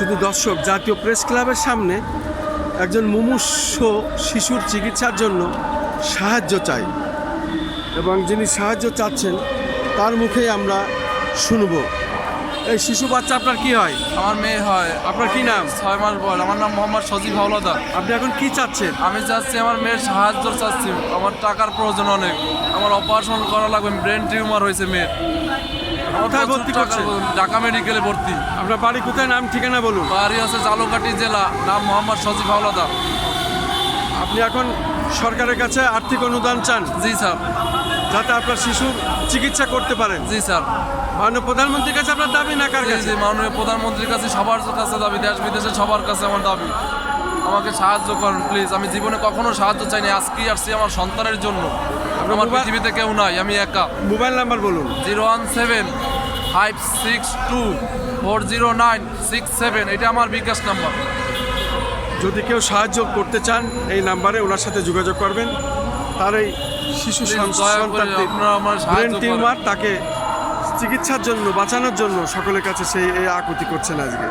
শুধু দর্শক, জাতীয় প্রেস ক্লাবের সামনে একজন মুমূর্ষু শিশুর চিকিৎসার জন্য সাহায্য চাই, এবং যিনি সাহায্য চাচ্ছেন তার মুখেই আমরা শুনব। এই শিশু বাচ্চা আপনার কি হয়? আমার মেয়ে হয়। আপনার কি নাম? 6 মাস বয়স। আমার নাম মোহাম্মদ সজীব হাওলাদার। আপনি এখন কি চাচ্ছেন? আমি চাচ্ছি আমার মেয়ের সাহায্য চাচ্ছি। আমার টাকার প্রয়োজন অনেক। আমার অপারেশন করা লাগবে, ব্রেন টিউমার হয়েছে মেয়ের। কোথায় ভর্তি করছেন? ঢাকা মেডিকেলে ভর্তি। আপনার বাড়ি কোথায়, নাম ঠিকানা বলুন। বাড়ি আছে জালুকাঠি জেলা, নাম মোহাম্মদ সজীব হাওলাদার। আপনি এখন সরকারের কাছে আর্থিক অনুদান চান জি স্যার। যাতে আপনার শিশুর চিকিৎসা করতে পারেন। জি স্যার। মাননীয় প্রধানমন্ত্রীর কাছে আপনার দাবি না কার জি কাছে? জি, মাননীয় প্রধানমন্ত্রীর কাছে, সবার কাছে দাবি, দেশ বিদেশের সবার কাছে আমার দাবি। আমাকে সাহায্য করুন প্লিজ। আমি জীবনে কখনো সাহায্য চাইনি, আজকেই আসছি আমার সন্তানের জন্য। আমার পৃথিবীতে কেউ নাই, আমি একা। মোবাইল নাম্বার বলুন। 017-562-40967, এটা আমার বিকাশ নাম্বার। যদি কেউ সাহায্য করতে চান এই নাম্বারে ওনার সাথে যোগাযোগ করবেন। তার এই শিশু Please, দয়া করে আপনারা আমার ব্রেন সাহায্য করুন। টিউমার, তাকে চিকিৎসার জন্য, বাঁচানোর জন্য সকলের কাছে সেই এই আকুতি করছেন আজকে।